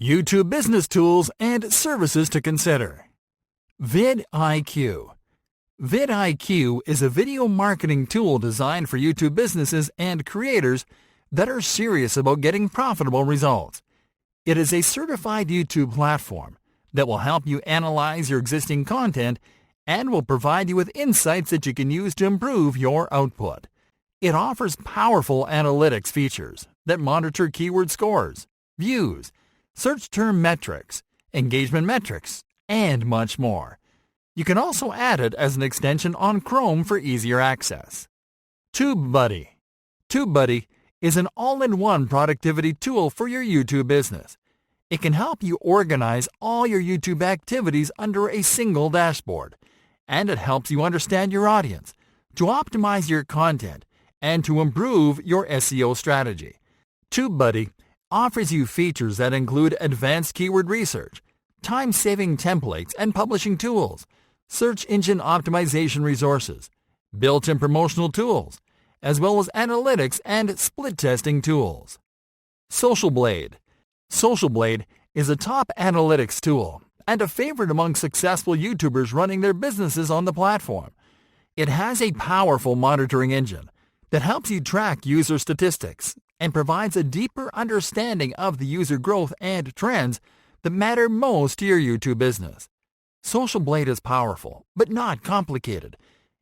YouTube business tools and services to consider. vidIQ. vidIQ is a video marketing tool designed for YouTube businesses and creators that are serious about getting profitable results. It is a certified YouTube platform that will help you analyze your existing content and will provide you with insights that you can use to improve your output. It offers powerful analytics features that monitor keyword scores, views, search term metrics, engagement metrics, and much more. You can also add it as an extension on Chrome for easier access. TubeBuddy. TubeBuddy is an all-in-one productivity tool for your YouTube business. It can help you organize all your YouTube activities under a single dashboard, and it helps you understand your audience, to optimize your content, and to improve your SEO strategy. TubeBuddy offers you features that include advanced keyword research, time-saving templates and publishing tools, search engine optimization resources, built-in promotional tools, as well as analytics and split testing tools. SocialBlade. SocialBlade is a top analytics tool and a favorite among successful YouTubers running their businesses on the platform. It has a powerful monitoring engine that helps you track user statistics and provides a deeper understanding of the user growth and trends that matter most to your YouTube business. SocialBlade is powerful, but not complicated.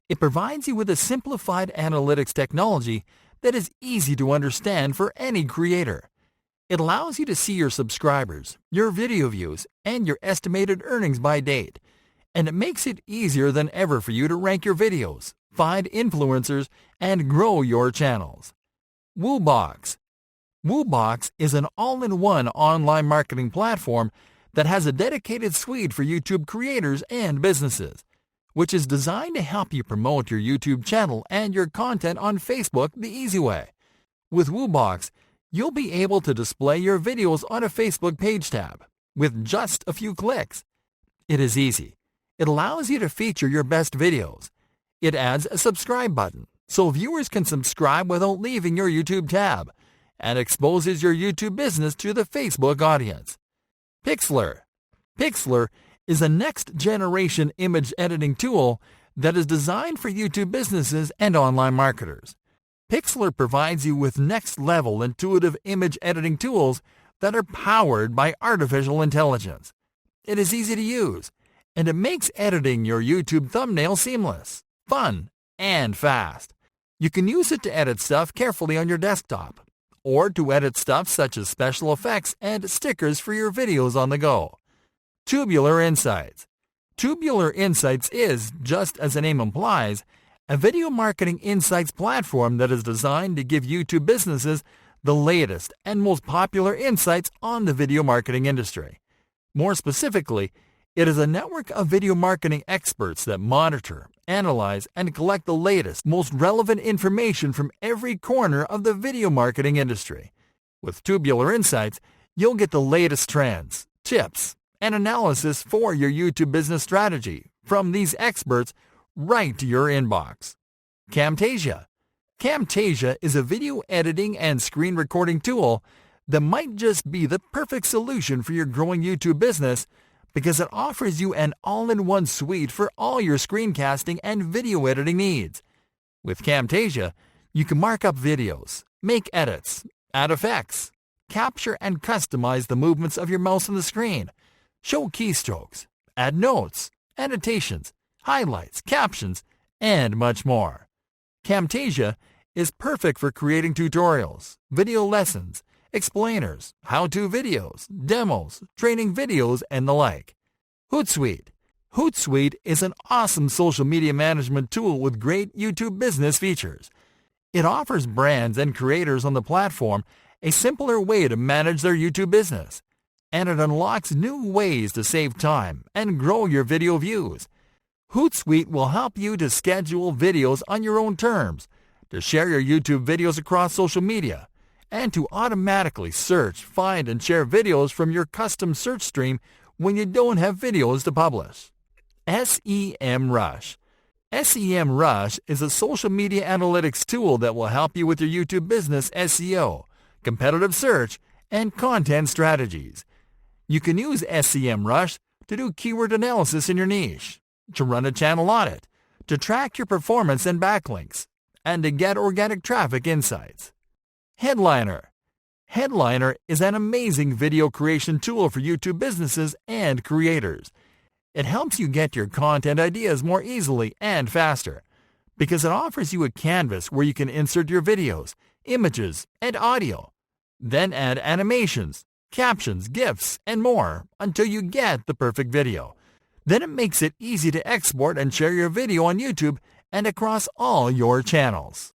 It provides you with a simplified analytics technology that is easy to understand for any creator. It allows you to see your subscribers, your video views, and your estimated earnings by date. And it makes it easier than ever for you to rank your videos, find influencers, and grow your channels. Woobox. Woobox is an all-in-one online marketing platform that has a dedicated suite for YouTube creators and businesses, which is designed to help you promote your YouTube channel and your content on Facebook the easy way. With Woobox, you'll be able to display your videos on a Facebook page tab with just a few clicks. It is easy. It allows you to feature your best videos. It adds a subscribe button so viewers can subscribe without leaving your YouTube tab, and exposes your YouTube business to the Facebook audience. Pixlr. Pixlr is a next-generation image editing tool that is designed for YouTube businesses and online marketers. Pixlr provides you with next-level intuitive image editing tools that are powered by artificial intelligence. It is easy to use, and it makes editing your YouTube thumbnail seamless, fun, and fast. You can use it to edit stuff carefully on your desktop, or to edit stuff such as special effects and stickers for your videos on the go. Tubular Insights. Tubular Insights is, just as the name implies, a video marketing insights platform that is designed to give YouTube businesses the latest and most popular insights on the video marketing industry. More specifically, it is a network of video marketing experts that monitor, analyze, and collect the latest, most relevant information from every corner of the video marketing industry. With Tubular Insights, you'll get the latest trends, tips, and analysis for your YouTube business strategy from these experts right to your inbox. Camtasia. Camtasia is a video editing and screen recording tool that might just be the perfect solution for your growing YouTube business because it offers you an all-in-one suite for all your screencasting and video editing needs. With Camtasia, you can mark up videos, make edits, add effects, capture and customize the movements of your mouse on the screen, show keystrokes, add notes, annotations, highlights, captions, and much more. Camtasia is perfect for creating tutorials, video lessons, explainers, how-to videos, demos, training videos, and the like. Hootsuite. Hootsuite is an awesome social media management tool with great YouTube business features. It offers brands and creators on the platform a simpler way to manage their YouTube business, and it unlocks new ways to save time and grow your video views. Hootsuite will help you to schedule videos on your own terms, to share your YouTube videos across social media, and to automatically search, find, and share videos from your custom search stream when you don't have videos to publish. SEMrush. SEMrush is a social media analytics tool that will help you with your YouTube business SEO, competitive search, and content strategies. You can use SEMrush to do keyword analysis in your niche, to run a channel audit, to track your performance and backlinks, and to get organic traffic insights. Headliner. Headliner is an amazing video creation tool for YouTube businesses and creators. It helps you get your content ideas more easily and faster because it offers you a canvas where you can insert your videos, images, and audio. Then add animations, captions, GIFs, and more until you get the perfect video. Then it makes it easy to export and share your video on YouTube and across all your channels.